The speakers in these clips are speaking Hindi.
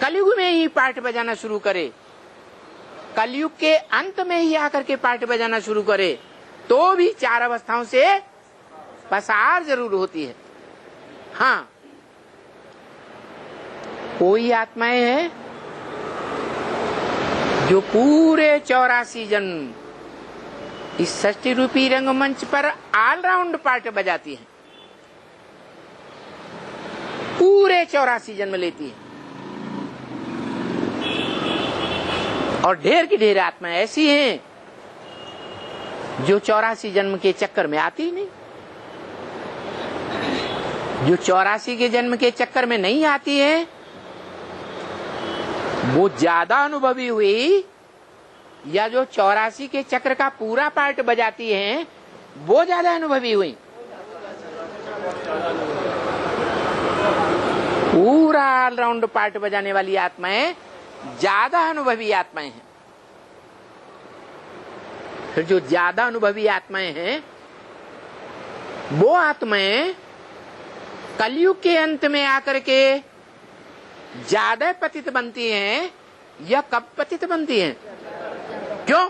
कलयुग में ही पार्ट बजाना शुरू करे, कलयुग के अंत में ही आकर के पार्ट बजाना शुरू करे, तो भी 4 अवस्थाओं से पसार जरूर होती है। हाँ, कोई आत्माएं हैं जो पूरे 84 जन्म इस सृष्टि रूपी रंगमंच पर ऑलराउंड पार्ट बजाती हैं, पूरे 84 जन्म लेती है। और ढेर की ढेर आत्माएं ऐसी हैं जो 84 जन्म के चक्कर में आती ही नहीं, जो 84 के जन्म के चक्कर में नहीं आती है, वो ज्यादा अनुभवी हुई, या जो 84 के चक्र का पूरा पार्ट बजाती हैं वो ज्यादा अनुभवी हुई? पूरा ऑलराउंड पार्ट बजाने वाली आत्माएं ज्यादा अनुभवी आत्माएं हैं। फिर जो ज्यादा अनुभवी आत्माएं हैं वो आत्माएं कलयुग के अंत में आकर के ज्यादा पतित बनती हैं, या कब पतित बनती हैं? क्यों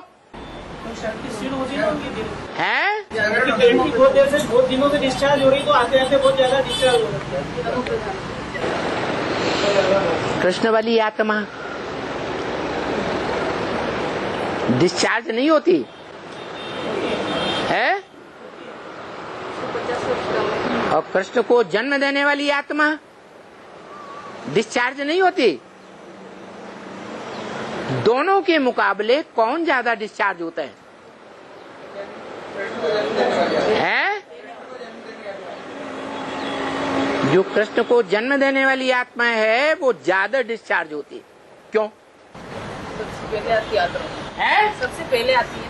है? बहुत दिनों से डिस्चार्ज हो रही, तो आते आते बहुत ज्यादा डिस्चार्ज हो रही है। कृष्ण वाली आत्मा डिस्चार्ज नहीं होती है, और कृष्ण को जन्म देने वाली आत्मा डिस्चार्ज नहीं होती। दोनों के मुकाबले कौन ज्यादा डिस्चार्ज होता है? जो कृष्ण को जन्म देने वाली आत्मा है वो ज्यादा डिस्चार्ज होती है। क्यों? सबसे पहले आती है, सबसे पहले आती है।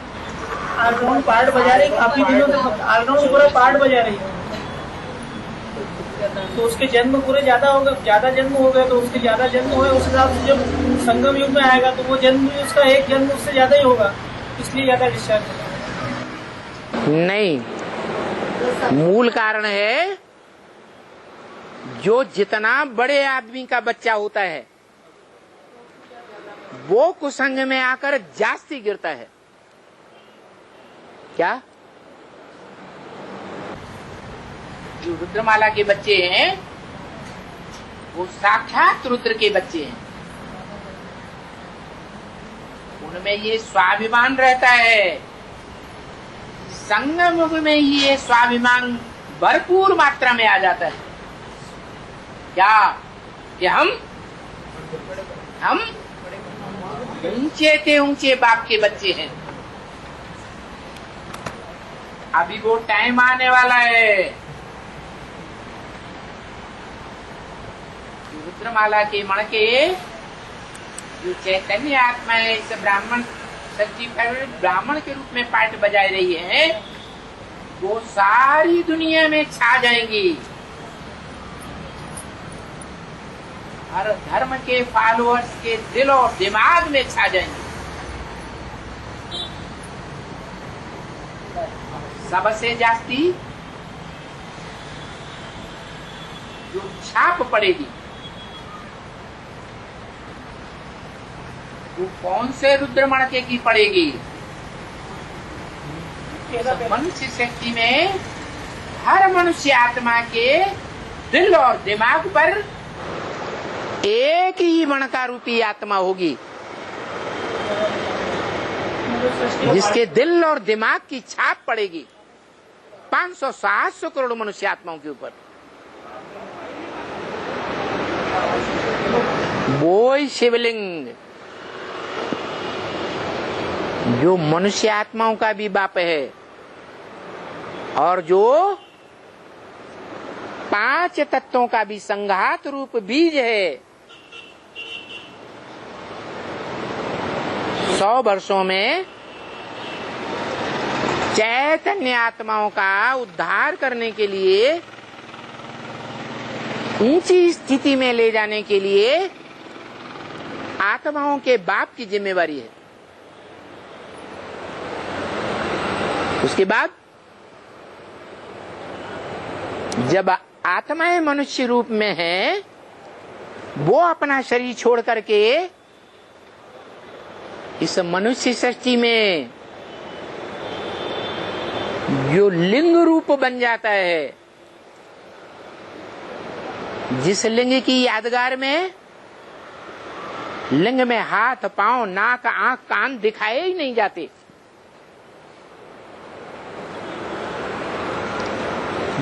ऑलराउंड पार्ट बजा रही, काफी दिनों से ऑलराउंड पूरा पार्ट बजा रही है, तो उसके जन्म पूरे ज्यादा हो गए, ज्यादा जन्म हो गए, तो उसके ज्यादा जन्म हुए, उस हिसाब से जब संगम युग में आएगा तो वो जन्म भी उसका एक जन्म उससे ज्यादा ही होगा, इसलिए ज्यादा डिस्चार्ज होगा। नहीं, मूल कारण है जो जितना बड़े आदमी का बच्चा होता है वो कुसंग में आकर जास्ती गिरता है। क्या? जो रुद्रमाला के बच्चे हैं वो साक्षात रुद्र के बच्चे हैं, उनमें ये स्वाभिमान रहता है। संगम युग में ही ये स्वाभिमान भरपूर मात्रा में आ जाता है। क्या कि हम ऊंचे के ऊंचे बाप के बच्चे हैं। अभी वो टाइम आने वाला है, रुद्रमाला के मण के जो चैतन्य आत्मा है इस ब्राह्मण ब्राह्मण के रूप में पार्ट बजा रही है, वो सारी दुनिया में छा जाएंगी। हर धर्म के फॉलोअर्स के दिल और दिमाग में छा जाएंगे। सबसे जास्ती जो छाप पड़ेगी वो कौन से रुद्रमण के की पड़ेगी? मनुष्य शक्ति में हर मनुष्य आत्मा के दिल और दिमाग पर एक ही मणका रूपी आत्मा होगी, जिसके दिल और दिमाग की छाप पड़ेगी 500-700 करोड़ मनुष्य आत्माओं के ऊपर। वो ही शिवलिंग जो मनुष्य आत्माओं का भी बाप है और जो 5 तत्वों का भी संघात रूप बीज है। 100 वर्षों में चैतन्य आत्माओं का उद्धार करने के लिए, ऊंची स्थिति में ले जाने के लिए आत्माओं के बाप की जिम्मेवारी है। उसके बाद जब आत्माएं मनुष्य रूप में हैं वो अपना शरीर छोड़ करके इस मनुष्य सृष्टि में जो लिंग रूप बन जाता है, जिस लिंग की यादगार में लिंग में हाथ पांव नाक आंख कान दिखाए ही नहीं जाते,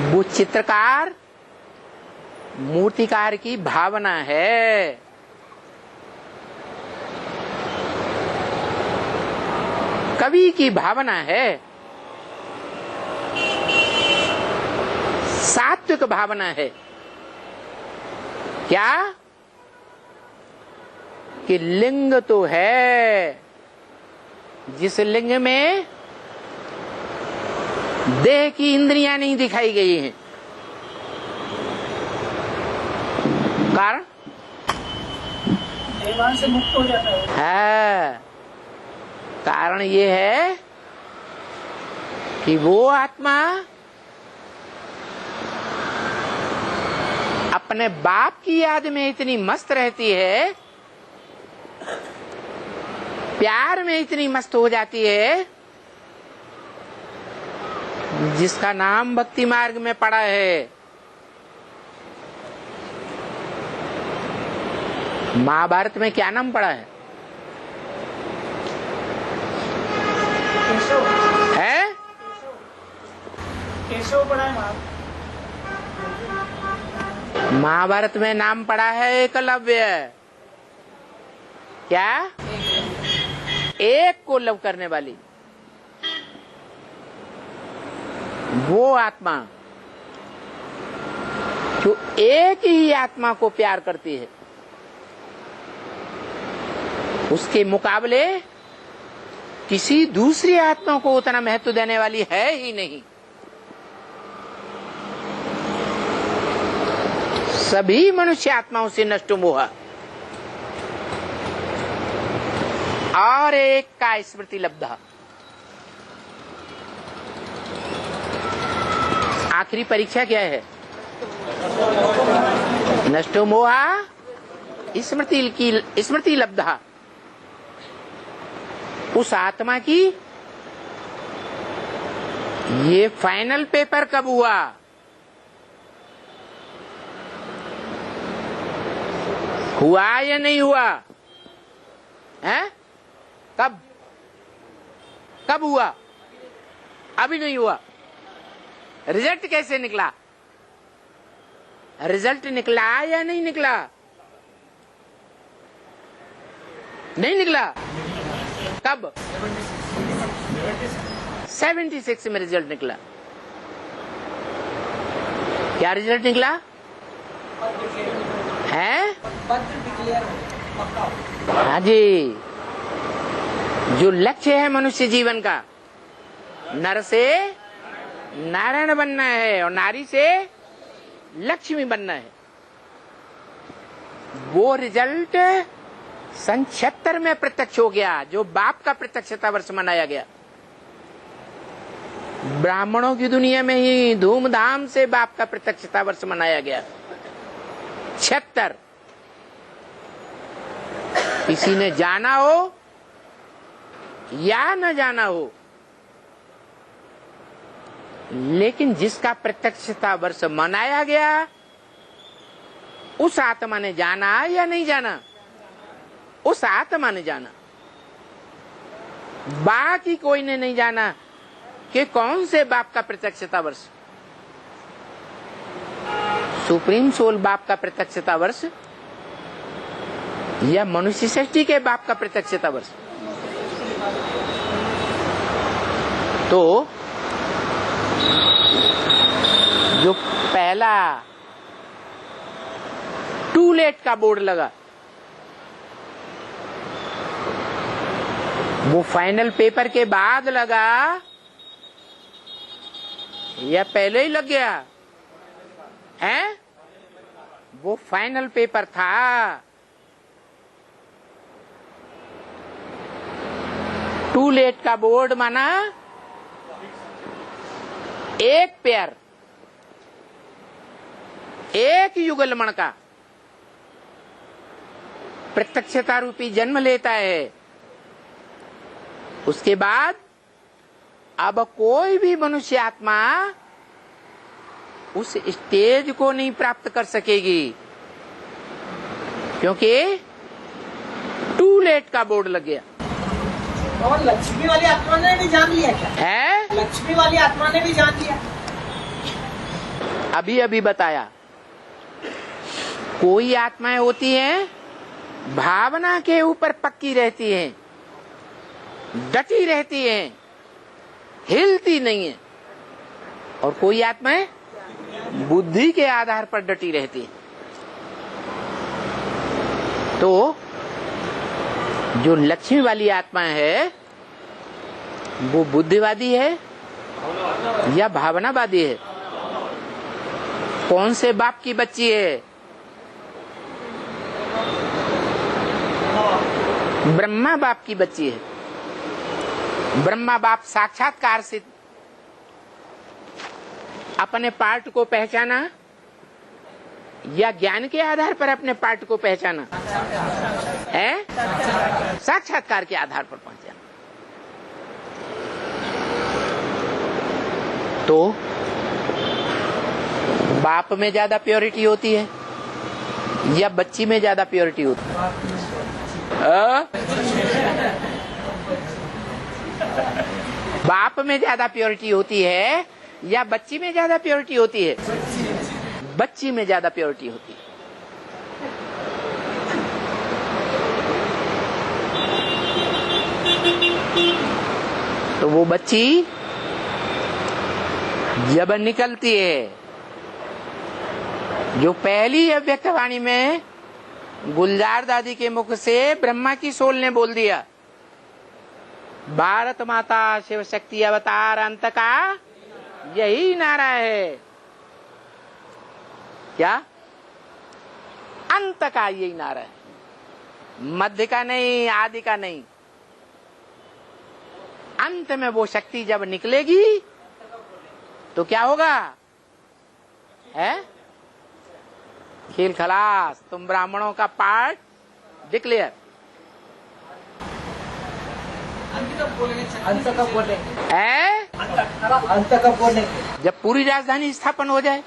वो चित्रकार मूर्तिकार की भावना है। कवि की भावना है, सात्विक भावना है। क्या कि लिंग तो है, जिस लिंग में देह की इंद्रियां नहीं दिखाई गई हैं। कारण देवान से मुक्त हो जाता है। कारण ये है कि वो आत्मा अपने बाप की याद में इतनी मस्त रहती है, प्यार में इतनी मस्त हो जाती है, जिसका नाम भक्ति मार्ग में पड़ा है। महाभारत में क्या नाम पड़ा है? केशव पड़ा है। महाभारत में नाम पड़ा है एकलव्य। क्या? एक को लव करने वाली वो आत्मा जो एक ही आत्मा को प्यार करती है, उसके मुकाबले किसी दूसरी आत्मा को उतना महत्व देने वाली है ही नहीं। सभी मनुष्य आत्माओं से नष्ट मोह और एक का स्मृति लब्धा। आखिरी परीक्षा क्या है? नष्टो मोहा स्मृति लब्धा। उस आत्मा की ये फाइनल पेपर कब हुआ? हुआ या नहीं हुआ? है? कब हुआ? अभी नहीं हुआ। रिजल्ट कैसे निकला? रिजल्ट निकला या नहीं निकला? नहीं निकला। कब? 76 में रिजल्ट निकला। क्या रिजल्ट निकला है? हाँ जी, जो लक्ष्य है मनुष्य जीवन का, नर से नारायण बनना है और नारी से लक्ष्मी बनना है, वो रिजल्ट सन 76 में प्रत्यक्ष हो गया, जो बाप का प्रत्यक्षता वर्ष मनाया गया। ब्राह्मणों की दुनिया में ही धूमधाम से बाप का प्रत्यक्षता वर्ष मनाया गया 76। किसी ने जाना हो या न जाना हो, लेकिन जिसका प्रत्यक्षता वर्ष मनाया गया उस आत्मा ने जाना या नहीं जाना? उस आत्मा ने जाना। बाकी कोई ने नहीं जाना कि कौन से बाप का प्रत्यक्षता वर्ष। सुप्रीम सोल बाप का प्रत्यक्षता वर्ष या मनुष्य सृष्टि के बाप का प्रत्यक्षता वर्ष? तो जो पहला टू लेट का बोर्ड लगा, वो फाइनल पेपर के बाद लगा या पहले ही लग गया है? वो फाइनल पेपर था। टू लेट का बोर्ड माना एक पेयर, एक युगलमण का प्रत्यक्षता रूपी जन्म लेता है, उसके बाद अब कोई भी मनुष्य आत्मा उस स्टेज को नहीं प्राप्त कर सकेगी, क्योंकि टू लेट का बोर्ड लग गया। और लक्ष्मी वाली आत्मा ने भी जान लिया क्या? है, लक्ष्मी वाली आत्मा ने भी जान लिया। अभी अभी बताया। कोई आत्माएं होती हैं भावना के ऊपर पक्की रहती हैं, डटी रहती हैं, हिलती नहीं है, और कोई आत्माएं बुद्धि के आधार पर डटी रहती हैं। तो जो लक्ष्मी वाली आत्मा है वो बुद्धिवादी है या भावनावादी है? कौन से बाप की बच्ची है? ब्रह्मा बाप की बच्ची है। ब्रह्मा बाप साक्षात्कार से अपने पार्ट को पहचाना या ज्ञान के आधार पर अपने पार्ट को पहचाना है? साक्षात्कार के आधार पर पहचाना। तो बाप में ज्यादा प्योरिटी होती है या बच्ची में ज्यादा प्योरिटी होती है? बाप में ज्यादा प्योरिटी होती है या बच्ची में ज्यादा प्योरिटी होती है? बच्ची में ज्यादा प्योरिटी होती है। तो वो बच्ची जब निकलती है, जो पहली अव्यक्तवाणी में गुलजार दादी के मुख से ब्रह्मा की सोल ने बोल दिया, भारत माता शिव शक्ति अवतार अंत का यही नारा है। क्या? अंत का यही नारा है, मध्य का नहीं, आदि का नहीं। अंत में वो शक्ति जब निकलेगी तो क्या होगा? है खेल खलास, तुम ब्राह्मणों का पार्ट डिक्लेयर। अंत कब बोले? है अंत कब बोले? जब पूरी राजधानी स्थापन हो जाए।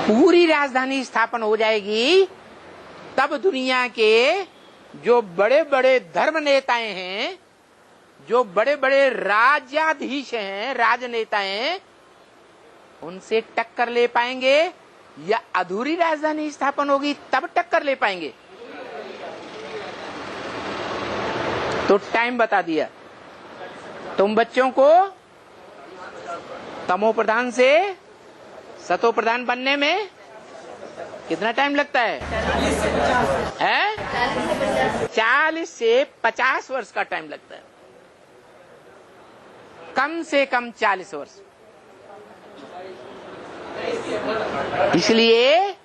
पूरी राजधानी स्थापन हो जाएगी तब दुनिया के जो बड़े बड़े धर्म नेताएं हैं, जो बड़े बड़े राज्याधीश हैं, राजनेता हैं, उनसे टक्कर ले पाएंगे या अधूरी राजधानी स्थापन होगी तब टक्कर ले पाएंगे? तो टाइम बता दिया। तुम बच्चों को तमो प्रधान से सतो प्रधान बनने में कितना टाइम लगता है? 40 से 50 वर्ष का टाइम लगता है, कम से कम 40 वर्ष। इसलिए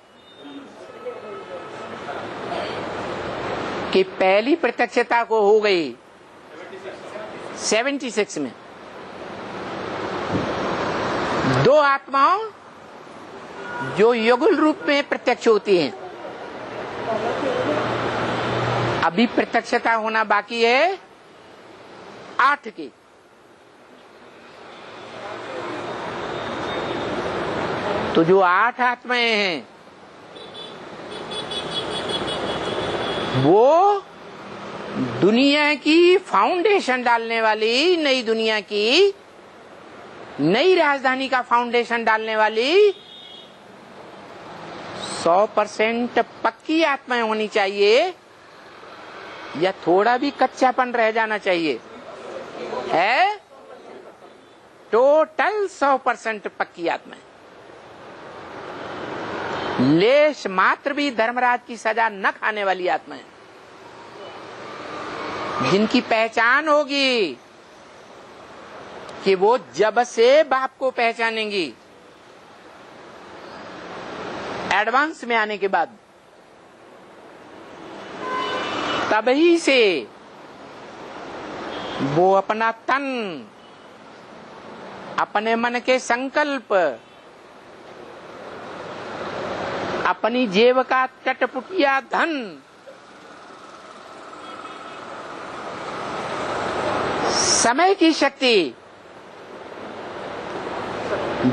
कि पहली प्रत्यक्षता को हो गई 76 में। दो आत्माओं जो युगल रूप में प्रत्यक्ष होती हैं, अभी प्रत्यक्षता होना बाकी है 8 की। तो जो 8 आत्माएं हैं वो दुनिया की फाउंडेशन डालने वाली, नई दुनिया की नई राजधानी का फाउंडेशन डालने वाली 100% पक्की आत्माएं होनी चाहिए या थोड़ा भी कच्चापन रह जाना चाहिए? है टोटल 100% पक्की आत्माएं। लेश मात्र भी धर्मराज की सजा न खाने वाली आत्माएं, जिनकी पहचान होगी कि वो जब से बाप को पहचानेंगी, एडवांस में आने के बाद, तभी से वो अपना तन, अपने मन के संकल्प, अपनी जेब का टटपुटिया धन समय की शक्ति,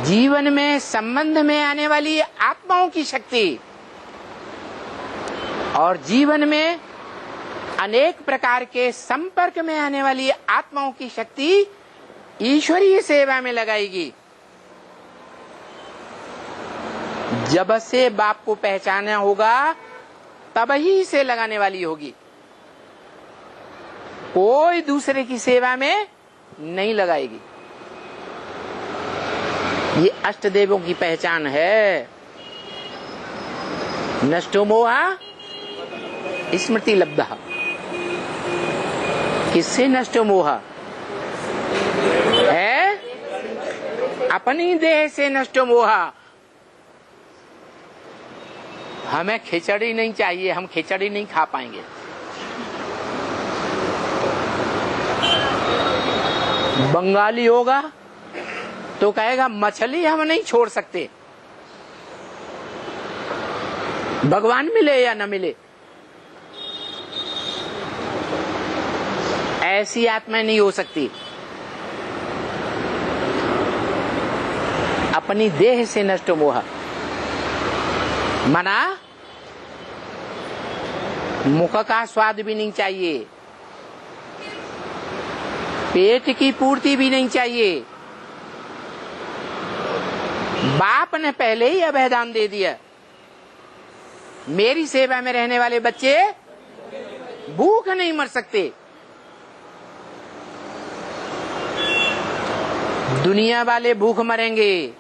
जीवन में संबंध में आने वाली आत्माओं की शक्ति और जीवन में अनेक प्रकार के संपर्क में आने वाली आत्माओं की शक्ति ईश्वरीय सेवा में लगाएगी। जब से बाप को पहचाना होगा तब ही से लगाने वाली होगी, कोई दूसरे की सेवा में नहीं लगाएगी। ये अष्ट देवों की पहचान है। नष्टो मोहा स्मृति लब्धा। किससे नष्टो मोहा है? अपनी देह से नष्टो मोहा। हमें खिचड़ी नहीं चाहिए, हम खिचड़ी नहीं खा पाएंगे। बंगाली होगा तो कहेगा मछली हम नहीं छोड़ सकते, भगवान मिले या न मिले। ऐसी आत्मा नहीं हो सकती। अपनी देह से नष्ट मोह, मना मुख का स्वाद भी नहीं चाहिए, पेट की पूर्ति भी नहीं चाहिए। बाप ने पहले ही अभयदान दे दिया, मेरी सेवा में रहने वाले बच्चे भूख नहीं मर सकते। दुनिया वाले भूख मरेंगे,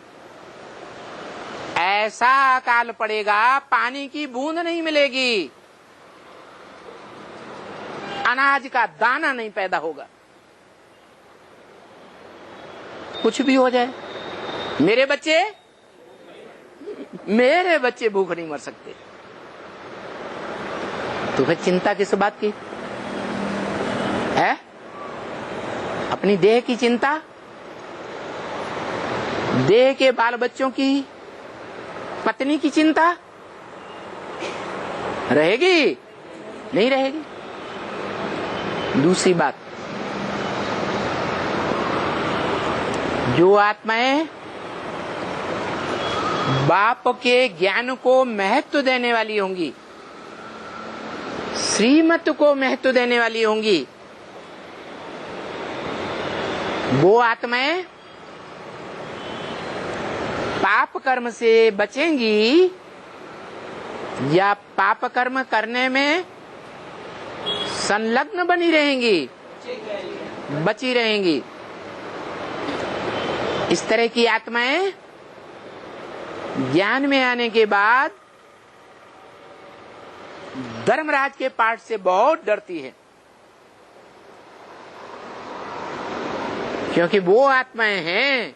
ऐसा अकाल पड़ेगा पानी की बूंद नहीं मिलेगी, अनाज का दाना नहीं पैदा होगा। कुछ भी हो जाए, मेरे बच्चे भूख नहीं मर सकते। तो फिर चिंता किस बात की है? अपनी देह की चिंता, देह के बाल बच्चों की, पत्नी की चिंता रहेगी? नहीं रहेगी। दूसरी बात, जो आत्माएं बाप के ज्ञान को महत्व देने वाली होंगी, श्रीमत को महत्व देने वाली होंगी, वो आत्माएं पाप कर्म से बचेंगी या पाप कर्म करने में संलग्न बनी रहेंगी, बची रहेंगी। इस तरह की आत्माएं ज्ञान में आने के बाद धर्मराज के पाठ से बहुत डरती है, क्योंकि वो आत्माएं हैं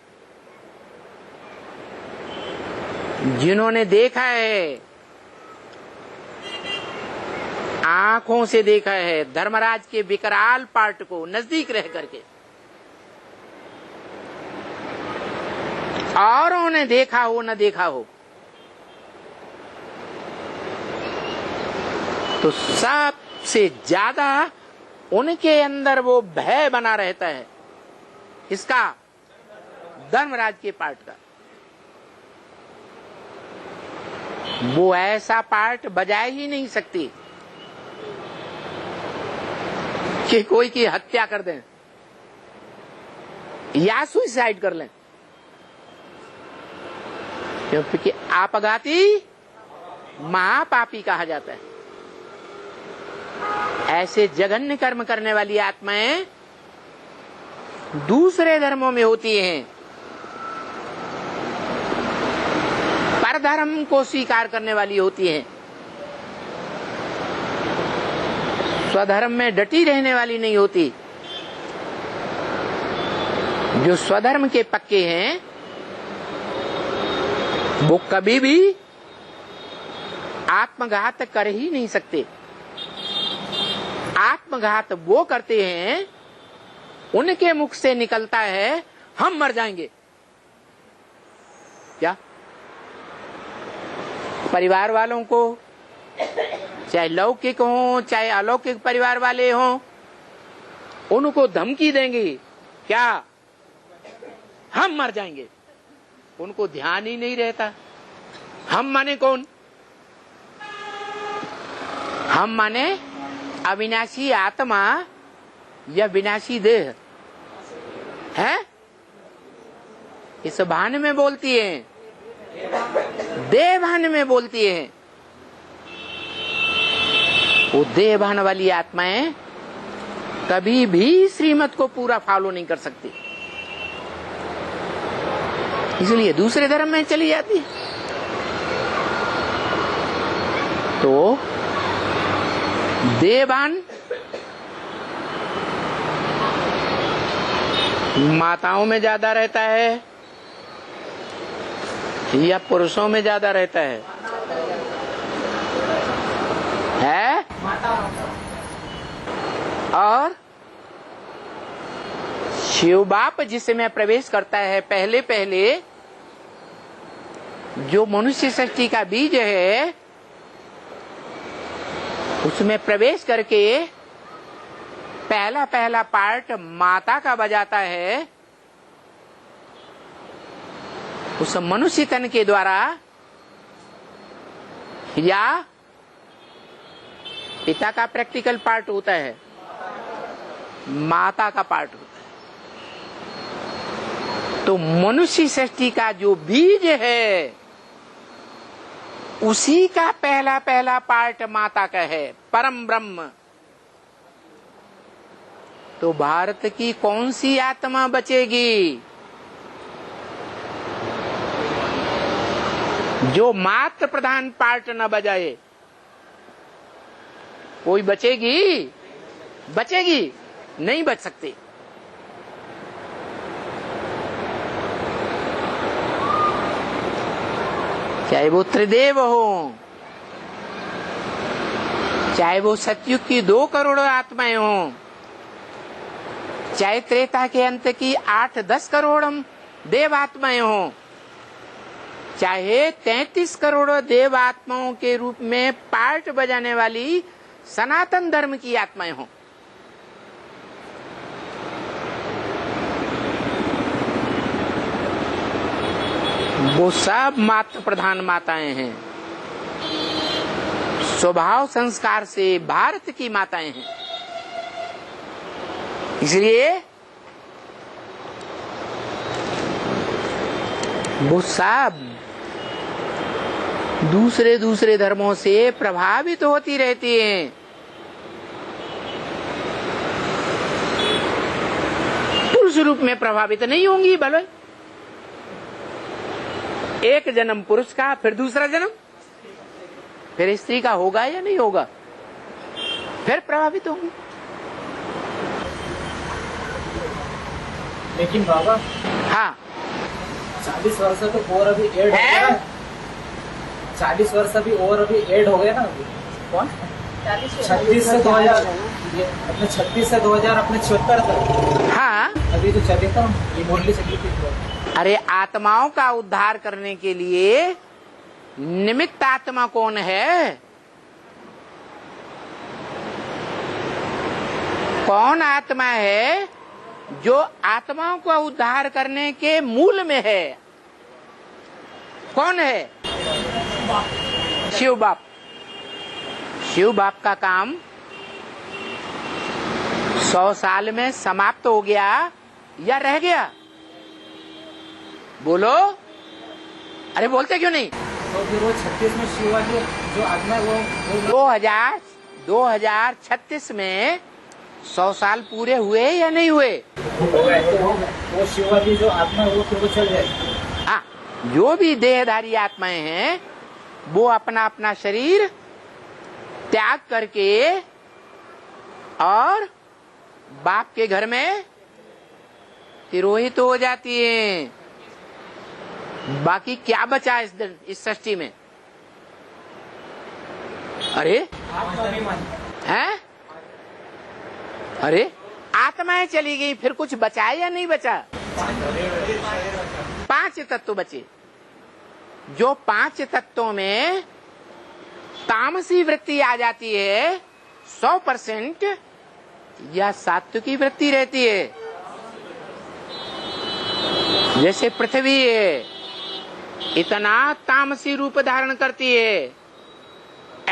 जिन्होंने देखा है, आंखों से देखा है धर्मराज के विकराल पाठ को नजदीक रह करके, औरों ने देखा हो न देखा हो, तो सबसे ज्यादा उनके अंदर वो भय बना रहता है। इसका धर्मराज के पाठ का। वो ऐसा पाठ बजा ही नहीं सकती कि कोई की हत्या कर दें या सुसाइड कर लें, क्योंकि आपघाती महापापी कहा जाता है। ऐसे जघन्य कर्म करने वाली आत्माएं दूसरे धर्मों में होती हैं, परधर्म को स्वीकार करने वाली होती हैं, स्वधर्म में डटी रहने वाली नहीं होती। जो स्वधर्म के पक्के हैं वो कभी भी आत्मघात कर ही नहीं सकते। आत्मघात वो करते हैं, उनके मुख से निकलता है हम मर जाएंगे। क्या परिवार वालों को, चाहे लौकिक हो चाहे अलौकिक परिवार वाले हों, उनको धमकी देंगे क्या हम मर जाएंगे। उनको ध्यान ही नहीं रहता हम माने कौन। हम माने अविनाशी आत्मा या विनाशी देह है। इस भान में बोलती है, देह भान में बोलती है। वो देह भान वाली आत्माएं कभी भी श्रीमत को पूरा फॉलो नहीं कर सकती, इसलिए दूसरे धर्म में चली जाती है। तो देहभान माताओं में ज्यादा रहता है या पुरुषों में ज्यादा रहता है? और शिव बाप जिसमें प्रवेश करता है, पहले पहले जो मनुष्य सृष्टि का बीज है उसमें प्रवेश करके पहला पहला पार्ट माता का बजाता है। उस मनुष्य तन के द्वारा या पिता का प्रैक्टिकल पार्ट होता है, माता का पार्ट होता है। तो मनुष्य सृष्टि का जो बीज है उसी का पहला पहला पार्ट माता का है, परम ब्रह्म। तो भारत की कौन सी आत्मा बचेगी जो मात्र प्रधान पार्ट न बजाए? कोई बचेगी? बचेगी? नहीं बच सकती। चाहे वो त्रिदेव हो, चाहे वो सतयुग की 2 करोड़ आत्माएं हों, चाहे त्रेता के अंत की 8-10 करोड़ देव आत्माएं हों, चाहे 33 करोड़ देव आत्माओं के रूप में पार्ट बजाने वाली सनातन धर्म की आत्माएं हों, वो सब मात्र प्रधान माताएं हैं। स्वभाव संस्कार से भारत की माताएं हैं। इसलिए वो सब दूसरे दूसरे धर्मों से प्रभावित होती रहती हैं। पुरुष रूप में प्रभावित नहीं होंगी। भले एक जन्म पुरुष का, फिर दूसरा जन्म फिर स्त्री का होगा या नहीं होगा, फिर प्रभावित होंगी। लेकिन बाबा, हाँ, 40 वर्ष तो और अभी एड हो गया। 40 वर्ष अभी और अभी एड हो गया ना। अभी कौन 36 से 2000 अपने 36 से 2000 अपने 76 तक। हाँ, अभी तो चले था ये मुरली से की। अरे आत्माओं का उद्धार करने के लिए निमित्त आत्मा कौन है? कौन आत्मा है जो आत्माओं का उद्धार करने के मूल में है? कौन है? शिव बाप। शिव बाप का काम 100 साल में समाप्त हो गया या रह गया? बोलो। अरे बोलते क्यों नहीं? तो फिर वो 36 में शिवा की जो आत्मा है वो 2036 में 100 साल पूरे हुए या नहीं हुए? तो वो शिवा की जो आत्मा है वो फिर वो चल जाएगी। हाँ, जो भी देहधारी आत्माएं हैं वो अपना अपना शरीर त्याग करके और बाप के घर में तिरोहित हो जाती है। बाकी क्या बचा इस सृष्टि में? अरे हैं? अरे आत्माएं चली गई, फिर कुछ बचा या नहीं बचा? 5 तत्व बचे। जो 5 तत्वों में तामसी वृत्ति आ जाती है 100% या सात्विकी वृत्ति रहती है? जैसे पृथ्वी है, इतना तामसी रूप धारण करती है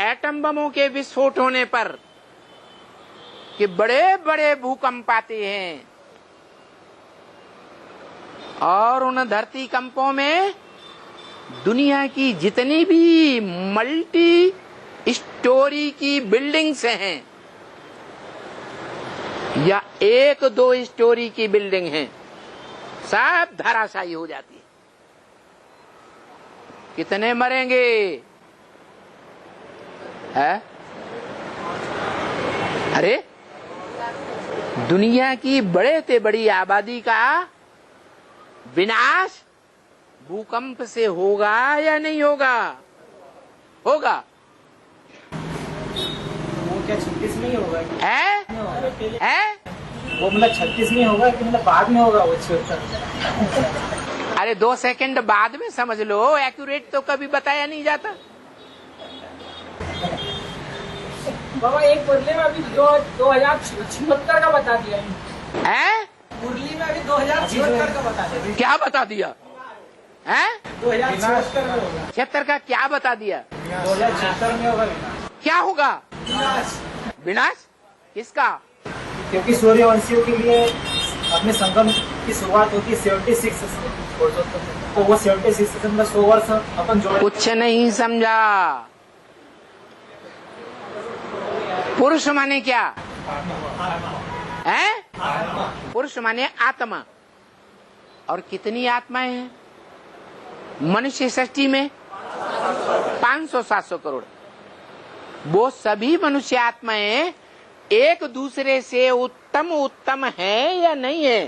एटम बमों के विस्फोट होने पर कि बड़े बड़े भूकंप आते हैं, और उन धरती कंपों में दुनिया की जितनी भी मल्टी स्टोरी की बिल्डिंग्स हैं या 1-2 स्टोरी की बिल्डिंग हैं, सब धराशायी हो जाती है। कितने मरेंगे? है? अरे दुनिया की बड़े से बड़ी आबादी का विनाश भूकंप से होगा या नहीं होगा? होगा। वो क्या 36 में ही होगा? है? वो मतलब 36 में होगा कि मतलब बाद में होगा वो 76? अरे 2 सेकंड बाद में समझ लो, एक्यूरेट तो कभी बताया नहीं जाता। बाबा एक मुरली में अभी 2076 का बता दिया है? मुरली में अभी 2076 का बता दिया। क्या बता दिया? है? 2076 का क्या बता दिया? 2076 में होगा। क्या होगा? विनाश किसका? क्योंकि सूर्यवंशियों के लिए अपने संगम की शुरुआत होती है 76 से, तो वो 76 से मतलब 100 वर्ष अपन जोड़। कुछ नहीं समझा। पुरुष माने क्या है? पुरुष माने आत्मा। और कितनी आत्माएं हैं मनुष्य सृष्टि में? 500-700 करोड़। वो सभी मनुष्य आत्माएं एक दूसरे से उत्तम है या नहीं है?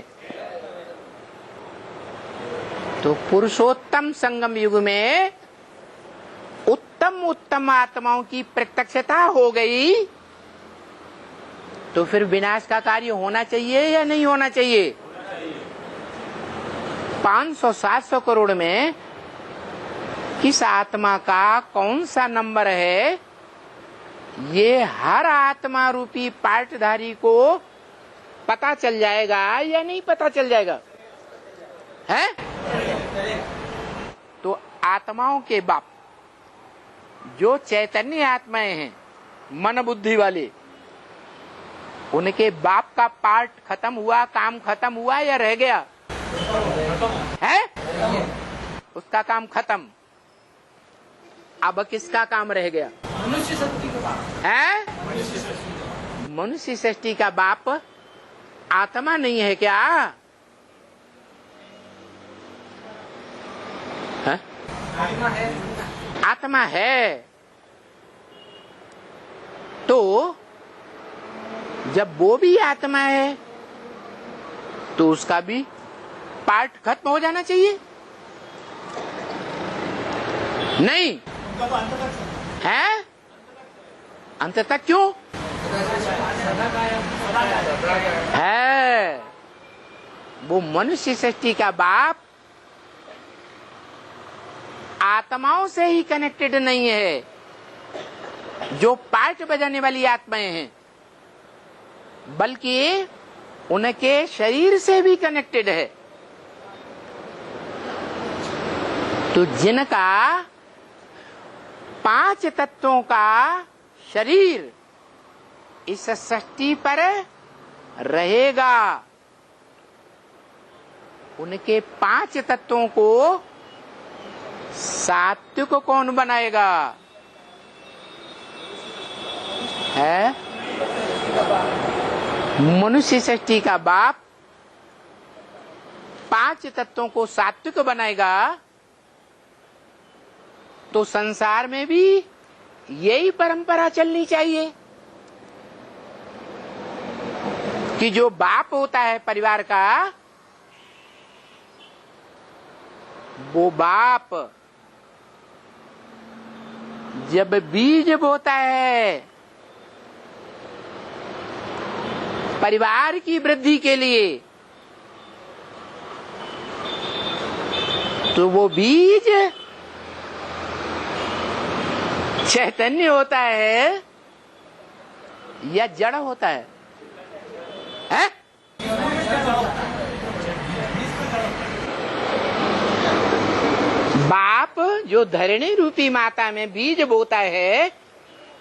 तो पुरुषोत्तम संगम युग में उत्तम आत्माओं की प्रत्यक्षता हो गई, तो फिर विनाश का कार्य होना चाहिए या नहीं होना चाहिए? 500-700 करोड़ में किस आत्मा का कौन सा नंबर है, ये हर आत्मा रूपी पार्टधारी को पता चल जाएगा या नहीं पता चल जाएगा? है? तो आत्माओं के बाप जो चैतन्य आत्माएं हैं, मन बुद्धि वाले, उनके बाप का पार्ट खत्म हुआ, काम खत्म हुआ या रह गया? है? उसका काम खत्म। अब किसका काम रह गया? मनुष्य शक्ति का बाप है? मनुष्य सृष्टि का बाप आत्मा नहीं है क्या? है? आत्मा है। आत्मा है। तो जब वो भी आत्मा है तो उसका भी पार्ट खत्म हो जाना चाहिए? नहीं है? अंत तक क्यों है? वो मनुष्य सृष्टि का बाप आत्माओं से ही कनेक्टेड नहीं है, जो पार्ट बजाने वाली आत्माएं हैं, बल्कि उनके शरीर से भी कनेक्टेड है। तो जिनका 5 तत्वों का शरीर इस सृष्टि पर रहेगा, उनके 5 तत्वों को सात्विक कौन बनाएगा? है? मनुष्य सृष्टि का बाप 5 तत्वों को सात्विक बनाएगा, तो संसार में भी यही परंपरा चलनी चाहिए कि जो बाप होता है परिवार का, वो बाप जब बीज बोता है परिवार की वृद्धि के लिए, तो वो बीज चैतन्य होता है या जड़ होता है? हैं? बाप जो धरणी रूपी माता में बीज बोता है,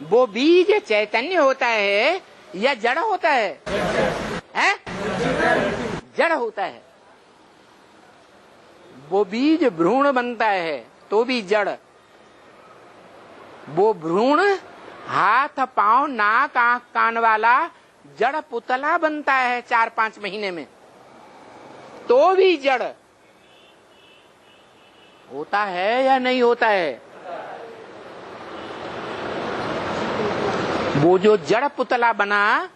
वो बीज चैतन्य होता है या जड़ होता है? हैं? जड़ होता है। वो बीज भ्रूण बनता है तो भी जड़। वो भ्रूण हाथ पांव नाक आंख कान वाला जड़ पुतला बनता है 4-5 महीने में, तो भी जड़ होता है या नहीं होता है? वो जो जड़ पुतला बना,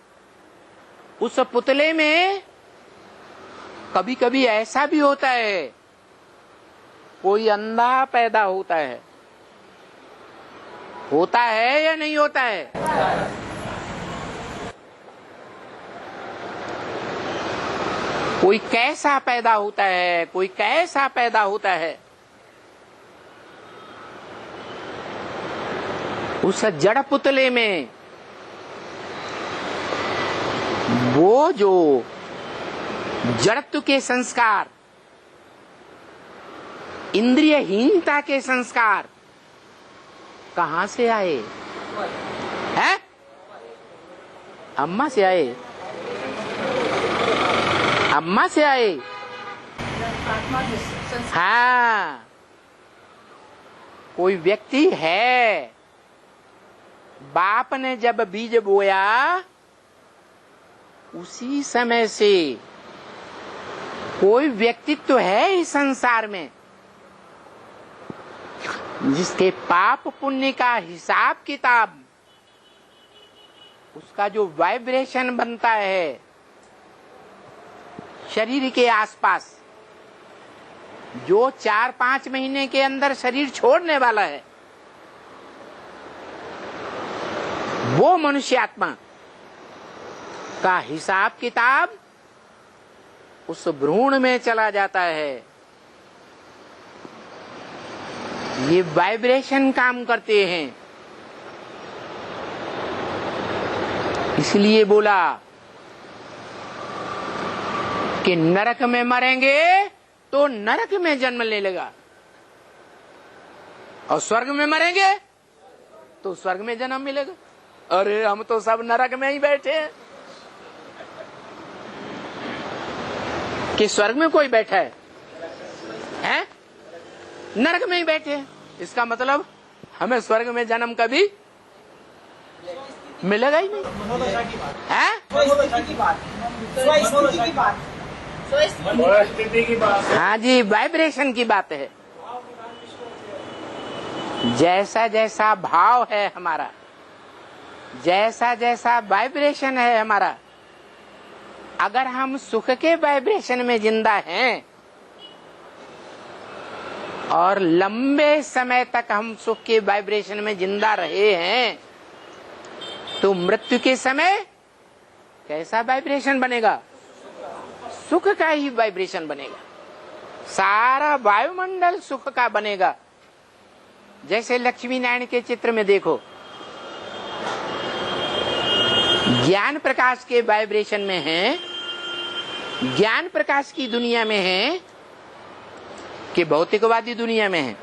उस पुतले में कभी कभी ऐसा भी होता है, कोई अंधा पैदा होता है या नहीं होता है? कोई कैसा पैदा होता है, कोई कैसा पैदा होता है। उस जड़ पुतले में वो जो जड़त्व के संस्कार, इंद्रियहीनता के संस्कार कहां से आए? हैं? अम्मा से आए? अम्मा से आए? हाँ, कोई व्यक्ति है, बाप ने जब बीज बोया उसी समय से कोई व्यक्तित्व है इस संसार में जिसके पाप पुण्य का हिसाब किताब, उसका जो वाइब्रेशन बनता है शरीर के आसपास, जो 4-5 महीने के अंदर शरीर छोड़ने वाला है, वो मनुष्य आत्मा का हिसाब किताब उस भ्रूण में चला जाता है। ये वाइब्रेशन काम करते हैं। इसलिए बोला कि नरक में मरेंगे तो नरक में जन्म ले लेगा, और स्वर्ग में मरेंगे तो स्वर्ग में जन्म मिलेगा। अरे हम तो सब नरक में ही बैठे हैं। कि स्वर्ग में कोई बैठा है? हैं? नरक में ही बैठे हैं। इसका मतलब हमें स्वर्ग में जन्म कभी मिलेगा ही नहीं। हैं? हाँ जी, वाइब्रेशन की बात है। जैसा जैसा भाव है हमारा, जैसा जैसा वाइब्रेशन है हमारा, अगर हम सुख के वाइब्रेशन में जिंदा हैं और लंबे समय तक हम सुख के वाइब्रेशन में जिंदा रहे हैं, तो मृत्यु के समय कैसा वाइब्रेशन बनेगा? सुख का ही वाइब्रेशन बनेगा। सारा वायुमंडल सुख का बनेगा। जैसे लक्ष्मी नारायण के चित्र में देखो, ज्ञान प्रकाश के वाइब्रेशन में है, ज्ञान प्रकाश की दुनिया में है कि भौतिकवादी दुनिया में है?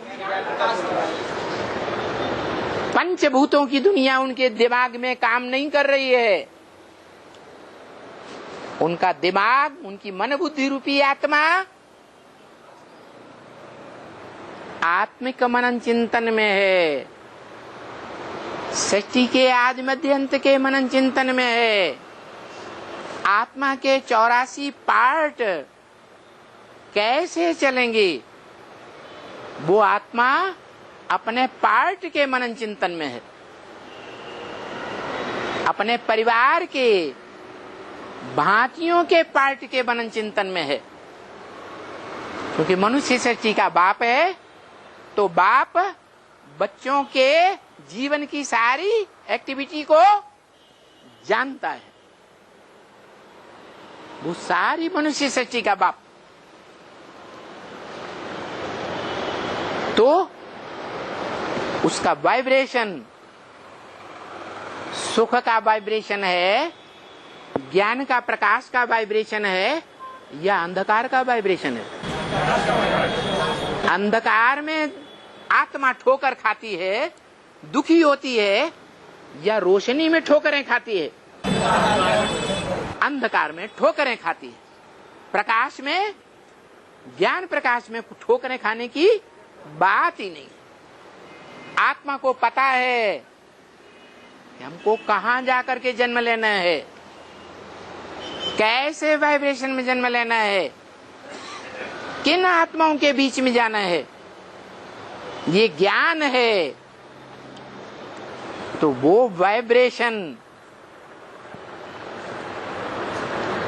पंचभूतों की दुनिया उनके दिमाग में काम नहीं कर रही है। उनका दिमाग, उनकी मन बुद्धि रूपी आत्मा आत्मिक मनन चिंतन में है, सृष्टि के आदि मध्य अंत के मनन चिंतन में है। आत्मा के 84 पार्ट कैसे चलेंगे, वो आत्मा अपने पार्ट के मनन चिंतन में है, अपने परिवार के भांतियों के पार्ट के मनन चिंतन में है। क्योंकि मनुष्य सृष्टि का बाप है, तो बाप बच्चों के जीवन की सारी एक्टिविटी को जानता है। वो सारी मनुष्य सृष्टि का बाप। तो उसका वाइब्रेशन सुख का वाइब्रेशन है, ज्ञान का प्रकाश का वाइब्रेशन है, या अंधकार का वाइब्रेशन है? अंधकार में आत्मा ठोकर खाती है, दुखी होती है, या रोशनी में ठोकरें खाती है? अंधकार में ठोकरें खाती है। प्रकाश में, ज्ञान प्रकाश में ठोकरें खाने की बात ही नहीं। आत्मा को पता है कि हमको कहां जाकर के जन्म लेना है, कैसे वाइब्रेशन में जन्म लेना है, किन आत्माओं के बीच में जाना है, ये ज्ञान है। तो वो वाइब्रेशन,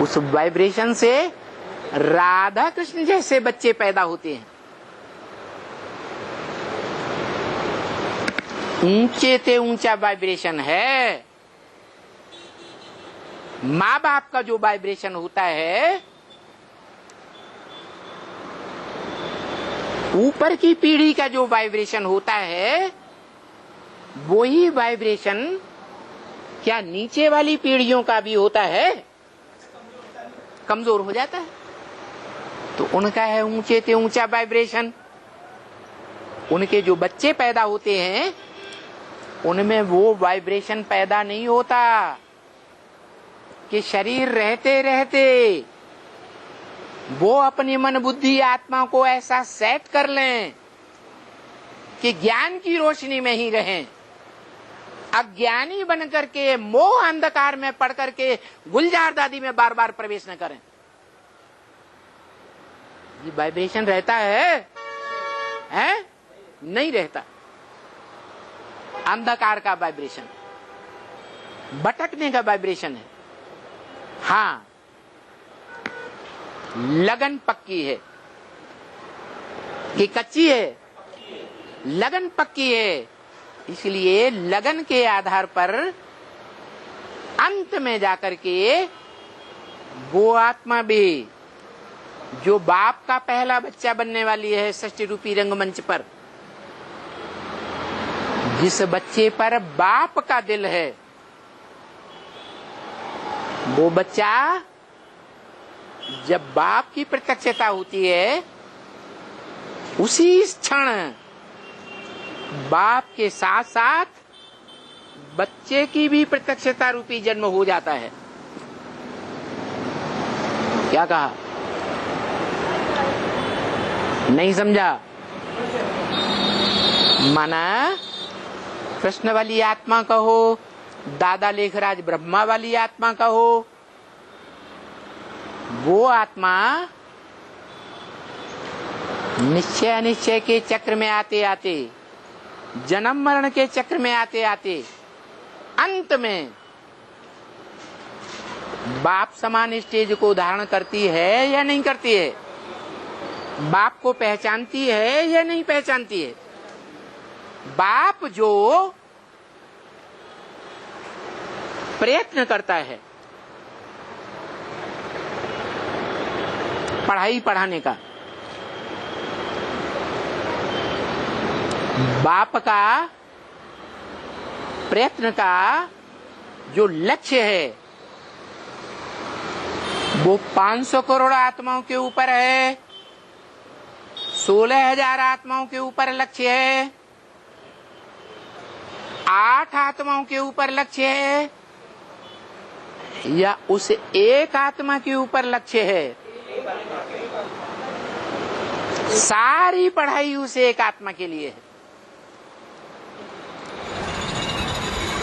उस वाइब्रेशन से राधा कृष्ण जैसे बच्चे पैदा होते हैं। ऊंचे से ऊंचा वाइब्रेशन है। माँ बाप का जो वाइब्रेशन होता है, ऊपर की पीढ़ी का जो वाइब्रेशन होता है, वही वाइब्रेशन क्या नीचे वाली पीढ़ियों का भी होता है? कमजोर हो जाता है। तो उनका है ऊंचे से ऊंचा वाइब्रेशन। उनके जो बच्चे पैदा होते हैं, उनमें वो वाइब्रेशन पैदा नहीं होता कि शरीर रहते रहते वो अपनी मन बुद्धि आत्मा को ऐसा सेट कर लें कि ज्ञान की रोशनी में ही रहें। अज्ञानी बन करके मोह अंधकार में पड़ करके गुलजार दादी में बार बार प्रवेश न करें। ये वाइब्रेशन रहता है? नहीं रहता। अंधकार का वाइब्रेशन, भटकने का वाइब्रेशन है। हाँ, लगन पक्की है कि कच्ची है? लगन पक्की है। इसलिए लगन के आधार पर अंत में जाकर के वो आत्मा भी जो बाप का पहला बच्चा बनने वाली है षष्ठी रूपी रंगमंच पर, जिस बच्चे पर बाप का दिल है, वो बच्चा जब बाप की प्रत्यक्षता होती है, उसी क्षण बाप के साथ साथ बच्चे की भी प्रत्यक्षता रूपी जन्म हो जाता है। क्या कहा? नहीं समझा? माना कृष्ण वाली आत्मा कहो, दादा लेखराज ब्रह्मा वाली आत्मा कहो, वो आत्मा निश्चय अनिश्चय के चक्र में आते आते, जन्म मरण के चक्र में आते आते, अंत में बाप समान स्टेज को धारण करती है या नहीं करती है? बाप को पहचानती है या नहीं पहचानती है? बाप जो प्रयत्न करता है पढ़ाई पढ़ाने का, बाप का प्रयत्न का जो लक्ष्य है वो 500 करोड़ आत्माओं के ऊपर है, 16,000 आत्माओं के ऊपर लक्ष्य है, 8 आत्माओं के ऊपर लक्ष्य है, या उस एक आत्मा के ऊपर लक्ष्य है? सारी पढ़ाई उस एक आत्मा के लिए है।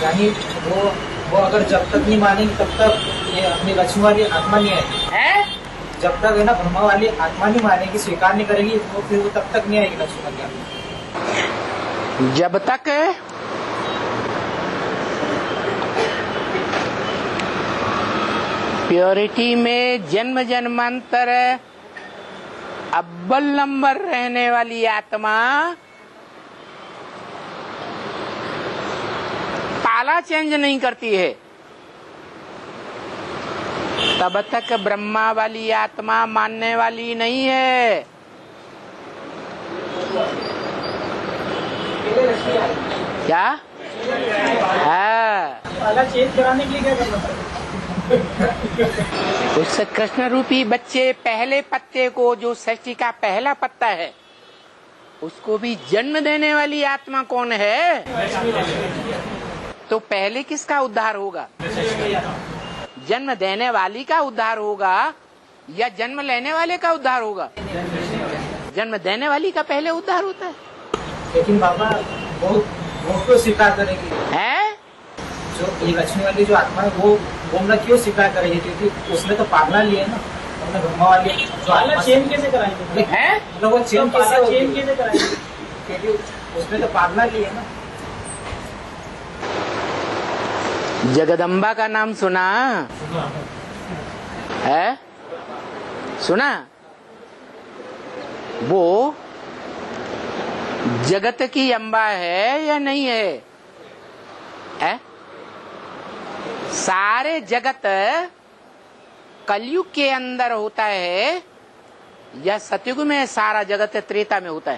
यानी वो अगर जब तक नहीं मानेंगे तब तक ये अपनी लक्ष्मी वाली आत्मा नहीं है? जब तक है ना ब्रह्मा वाली आत्मा नहीं मानेगी, स्वीकार नहीं करेगी, तो फिर वो तब तक नहीं आएगी लक्ष्मी वाली आत्मा। जब तक प्योरिटी में जन्म जन्मांतर अव्वल नंबर रहने वाली आत्मा ताला चेंज नहीं करती है, तब तक ब्रह्मा वाली आत्मा मानने वाली नहीं है। क्या? हाँ, पाला चेंज कराने के लिए क्या करना पड़ेगा? उस कृष्ण रूपी बच्चे पहले पत्ते को, जो सृष्टि का पहला पत्ता है, उसको भी जन्म देने वाली आत्मा कौन है? तो पहले किसका उद्धार होगा? जन्म देने वाली का उद्धार होगा या जन्म लेने वाले का उद्धार होगा? जन्म देने वाली का पहले उद्धार होता है। लेकिन बाबा वो क्यों स्वीकार करेगी? है जो ये लक्ष्मी वाली जो आत्मा है वो मतलब क्यों स्वीकार करेगी? क्योंकि उसने तो पालना लिया है ना, उसने ब्रह्मा वाली जो आत्मा चेंज कैसे कराएंगे? है मतलब वो चेंज कैसे कराएंगे? क्योंकि उसने तो पालना लिया है ना। जगदम्बा का नाम सुना है? सुना? वो जगत की अम्बा है या नहीं है? सारे जगत कलयुग के अंदर होता है या सतयुग में सारा जगत त्रेता में होता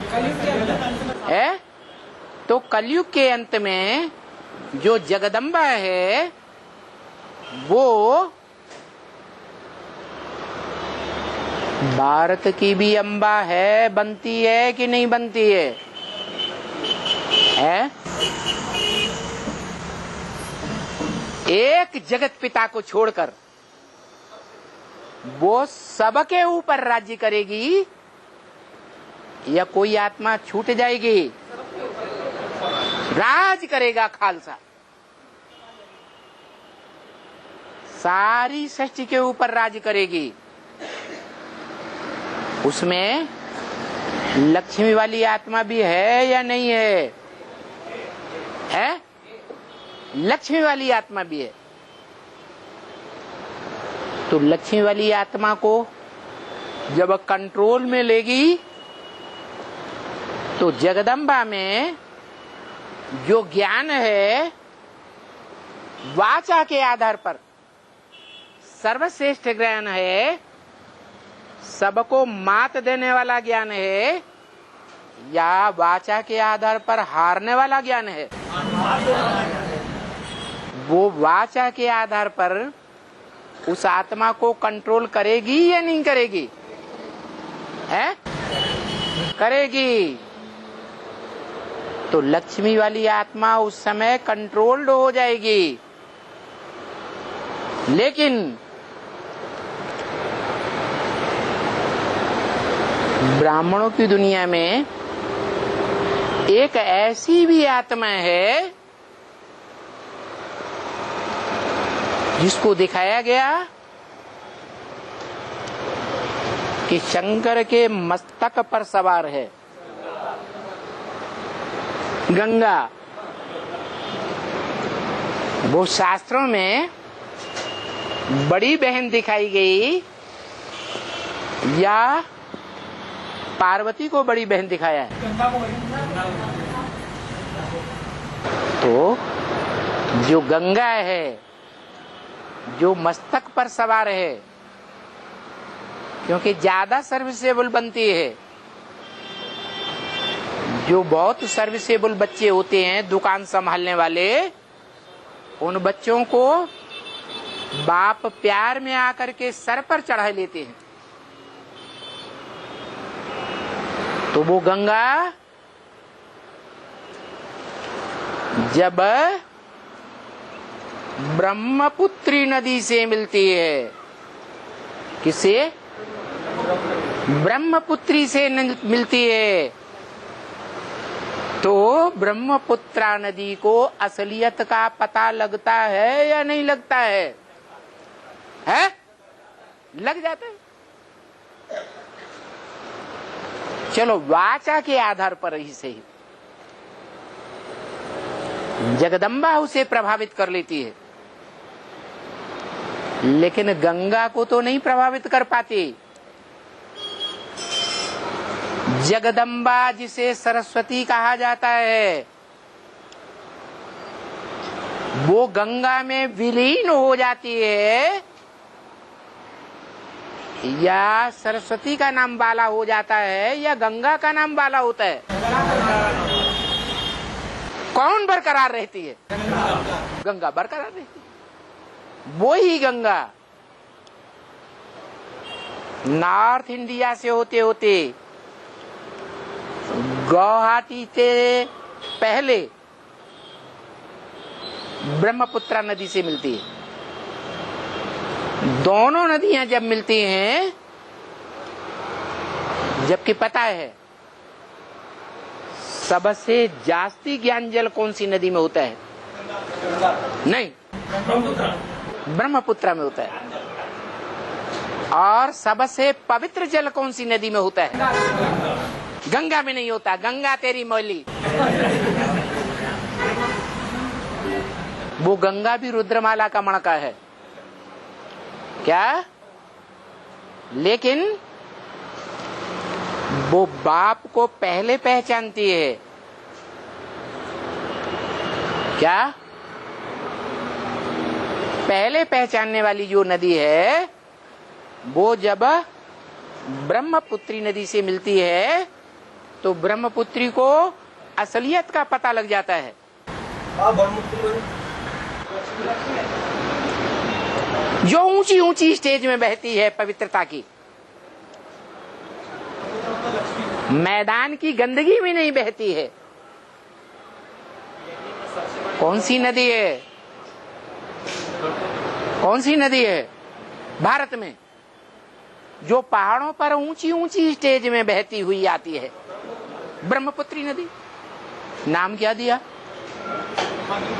है? तो कलयुग के अंत में जो जगदम्बा है वो भारत की भी अम्बा है, बनती है कि नहीं बनती है? एक जगत पिता को छोड़कर वो सबके ऊपर राज्य करेगी या कोई आत्मा छूट जाएगी? राज करेगा खालसा, सारी सृष्टि के ऊपर राज करेगी। उसमें लक्ष्मी वाली आत्मा भी है या नहीं है? लक्ष्मी वाली आत्मा भी है। तो लक्ष्मी वाली आत्मा को जब कंट्रोल में लेगी तो जगदम्बा में जो ज्ञान है वाचा के आधार पर सर्वश्रेष्ठ ज्ञान है, सबको मात देने वाला ज्ञान है या वाचा के आधार पर हारने वाला ज्ञान है? वो वाचा के आधार पर उस आत्मा को कंट्रोल करेगी या नहीं करेगी? करेगी। तो लक्ष्मी वाली आत्मा उस समय कंट्रोल्ड हो जाएगी। लेकिन ब्राह्मणों की दुनिया में एक ऐसी भी आत्मा है जिसको दिखाया गया कि शंकर के मस्तक पर सवार है गंगा। वो शास्त्रों में बड़ी बहन दिखाई गई या पार्वती को बड़ी बहन दिखाया है? तो जो गंगा है, जो मस्तक पर सवार है, क्योंकि ज्यादा सर्विसेबल बनती है। जो बहुत सर्विसेबल बच्चे होते हैं दुकान संभालने वाले, उन बच्चों को बाप प्यार में आकर के सर पर चढ़ा लेते हैं। तो वो गंगा जब ब्रह्मपुत्री नदी से मिलती है, किसे? ब्रह्मपुत्री से मिलती है, तो ब्रह्मपुत्रा नदी को असलियत का पता लगता है या नहीं लगता है? लग जाता है। चलो वाचा के आधार पर ही सही जगदम्बा उसे प्रभावित कर लेती है, लेकिन गंगा को तो नहीं प्रभावित कर पाती। जगदम्बा जिसे सरस्वती कहा जाता है, वो गंगा में विलीन हो जाती है या सरस्वती का नाम बाला हो जाता है या गंगा का नाम बाला होता है? कौन बरकरार रहती है? गंगा बरकरार रहती है। वो ही गंगा नॉर्थ इंडिया से होते होते गुवाहाटी से पहले ब्रह्मपुत्रा नदी से मिलती है। दोनों नदियां जब मिलती हैं, जबकि पता है सबसे जास्ती ज्ञान जल कौन सी नदी में होता है? नहीं, ब्रह्मपुत्रा में होता है। और सबसे पवित्र जल कौन सी नदी में होता है? गंगा में नहीं होता। गंगा तेरी मौली। वो गंगा भी रुद्रमाला का मणका है क्या? लेकिन वो बाप को पहले पहचानती है क्या? पहले पहचानने वाली जो नदी है वो जब ब्रह्मपुत्री नदी से मिलती है तो ब्रह्मपुत्री को असलियत का पता लग जाता है। जो ऊंची ऊंची स्टेज में बहती है पवित्रता की, मैदान की गंदगी में नहीं बहती है। कौन सी नदी है? कौन सी नदी है भारत में जो पहाड़ों पर ऊंची ऊंची स्टेज में बहती हुई आती है? ब्रह्मपुत्री नदी। नाम क्या दिया?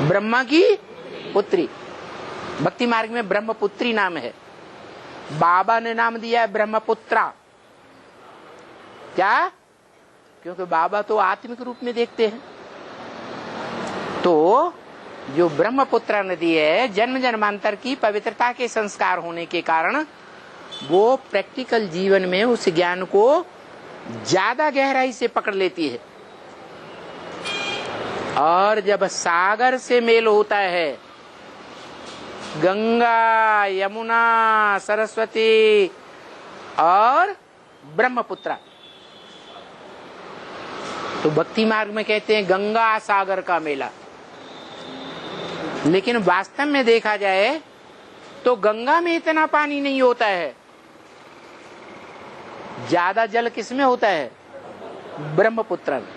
ब्रह्मा की पुत्री। भक्ति मार्ग में ब्रह्मपुत्री नाम है। बाबा ने नाम दिया है ब्रह्मपुत्रा। क्या? क्योंकि बाबा तो आत्मिक रूप में देखते हैं। तो जो ब्रह्मपुत्रा नदी है, जन्म जन्मांतर की पवित्रता के संस्कार होने के कारण वो प्रैक्टिकल जीवन में उस ज्ञान को ज्यादा गहराई से पकड़ लेती है। और जब सागर से मेल होता है, गंगा, यमुना, सरस्वती और ब्रह्मपुत्रा, तो भक्ति मार्ग में कहते हैं गंगा सागर का मेला। लेकिन वास्तव में देखा जाए तो गंगा में इतना पानी नहीं होता है। ज्यादा जल किसमें होता है? ब्रह्मपुत्र में।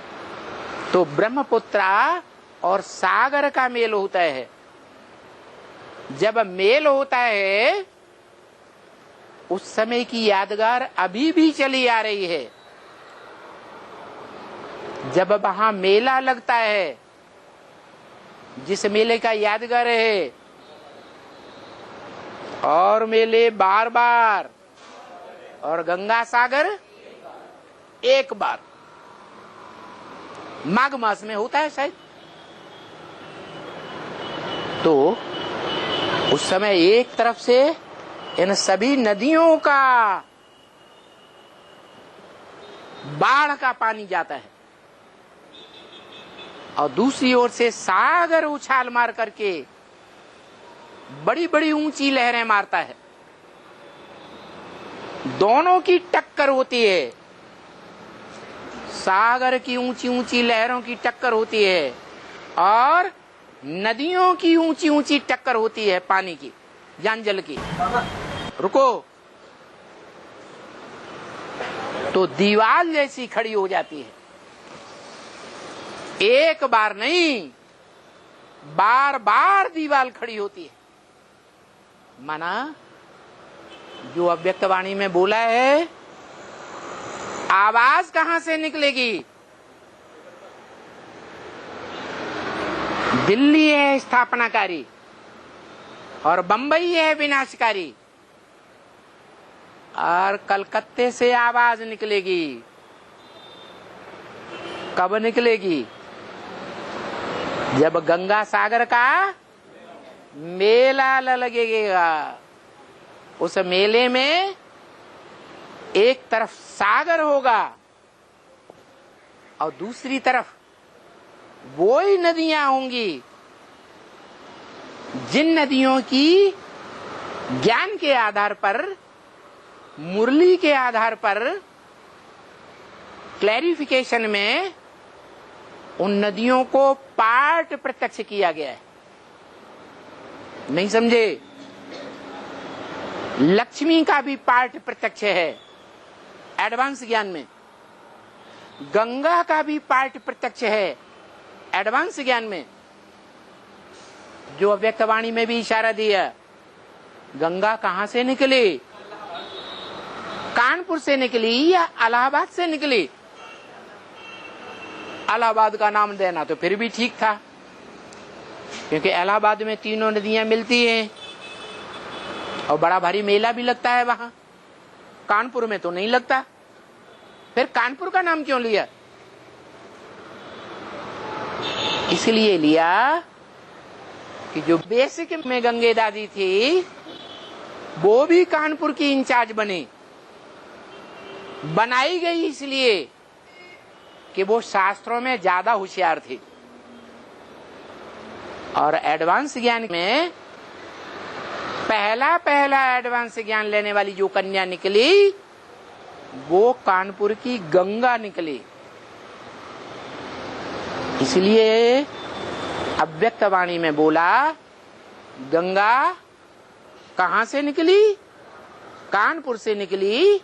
तो ब्रह्मपुत्रा और सागर का मेल होता है। जब मेल होता है उस समय की यादगार अभी भी चली आ रही है। जब वहां मेला लगता है, जिस मेले का यादगार है, और मेले बार बार, और गंगा सागर एक बार, माघ मास में होता है शायद। तो उस समय एक तरफ से इन सभी नदियों का बाढ़ का पानी जाता है और दूसरी ओर से सागर उछाल मार करके बड़ी बड़ी ऊंची लहरें मारता है। दोनों की टक्कर होती है। सागर की ऊंची ऊंची लहरों की टक्कर होती है और नदियों की ऊंची ऊंची टक्कर होती है पानी की, ज्ञान जल की। रुको, तो दीवार जैसी खड़ी हो जाती है। एक बार नहीं, बार बार दीवार खड़ी होती है। माना जो अव्यक्त वाणी में बोला है, आवाज कहां से निकलेगी? दिल्ली है स्थापनाकारी और बंबई है विनाशकारी, और कलकत्ते से आवाज निकलेगी। कब निकलेगी? जब गंगा सागर का मेला लगेगा। उस मेले में एक तरफ सागर होगा और दूसरी तरफ वो ही नदियां होंगी जिन नदियों की ज्ञान के आधार पर, मुरली के आधार पर, क्लैरिफिकेशन में उन नदियों को पार्ट प्रत्यक्ष किया गया है। नहीं समझे? लक्ष्मी का भी पार्ट प्रत्यक्ष है एडवांस ज्ञान में, गंगा का भी पार्ट प्रत्यक्ष है एडवांस ज्ञान में। जो अव्यक्तवाणी में भी इशारा दिया, गंगा कहां से निकली? कानपुर से निकली या इलाहाबाद से निकली? इलाहाबाद का नाम देना तो फिर भी ठीक था, क्योंकि इलाहाबाद में तीनों नदियां मिलती हैं और बड़ा भारी मेला भी लगता है वहां। कानपुर में तो नहीं लगता, फिर कानपुर का नाम क्यों लिया? इसलिए लिया कि जो बेसिक में गंगे दादी थी वो भी कानपुर की इंचार्ज बनी, बनाई गई इसलिए कि वो शास्त्रों में ज्यादा होशियार थी। और एडवांस ज्ञान में पहला एडवांस ज्ञान लेने वाली जो कन्या निकली वो कानपुर की गंगा निकली। इसलिए अव्यक्तवाणी में बोला, गंगा कहां से निकली? कानपुर से निकली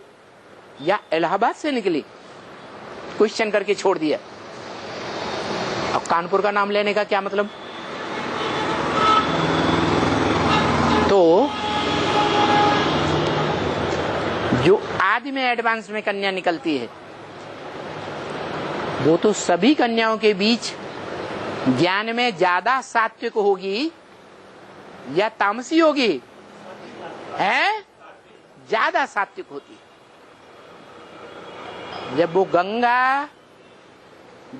या इलाहाबाद से निकली? क्वेश्चन करके छोड़ दिया। अब कानपुर का नाम लेने का क्या मतलब? तो जो आदि में एडवांस में कन्या निकलती है वो तो सभी कन्याओं के बीच ज्ञान में ज्यादा सात्विक होगी या तामसी होगी? है ज्यादा सात्विक होती। जब वो गंगा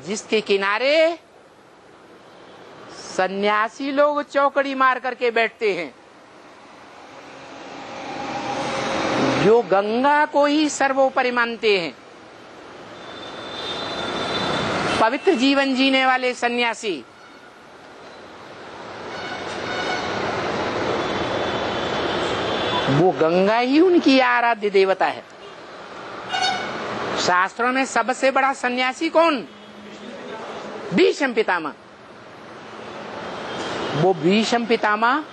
जिसके किनारे सन्यासी लोग चौकड़ी मार करके बैठते हैं, जो गंगा को ही सर्वोपरि मानते हैं, पवित्र जीवन जीने वाले सन्यासी, वो गंगा ही उनकी आराध्य देवता है। शास्त्रों में सबसे बड़ा सन्यासी कौन? भीष्म पितामह। वो भीष्म पितामह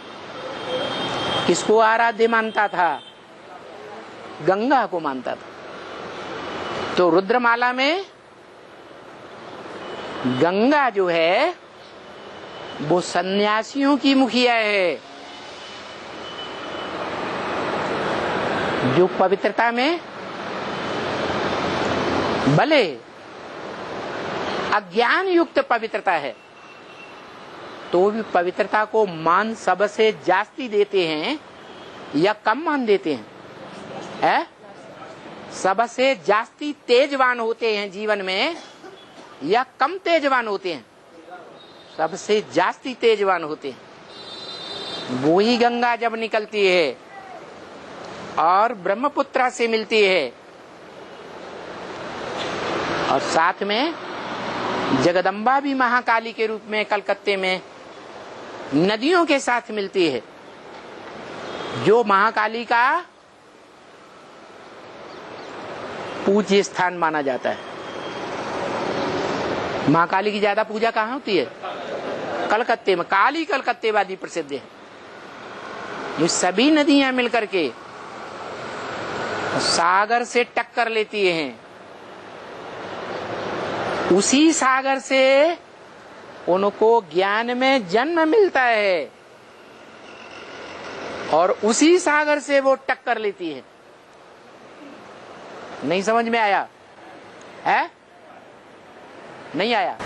किसको आराध्य मानता था? गंगा को मानता था। तो रुद्रमाला में गंगा जो है वो सन्यासियों की मुखिया है, जो पवित्रता में भले अज्ञान युक्त पवित्रता है तो भी पवित्रता को मान सबसे जास्ती देते हैं या कम मान देते हैं? सबसे जास्ती तेजवान होते हैं जीवन में या कम तेजवान होते हैं? सबसे जास्ती तेजवान होते हैं। वो ही गंगा जब निकलती है और ब्रह्मपुत्रा से मिलती है और साथ में जगदम्बा भी महाकाली के रूप में कलकत्ते में नदियों के साथ मिलती है, जो महाकाली का पूज्य स्थान माना जाता है। महाकाली की ज्यादा पूजा कहाँ होती है? कलकत्ते में। काली कलकत्तेवादी प्रसिद्ध है। ये सभी नदियां मिलकर के सागर से टक्कर लेती हैं, उसी सागर से उनको ज्ञान में जन्म मिलता है और उसी सागर से वो टक्कर लेती है। नहीं समझ में आया? है नहीं आया?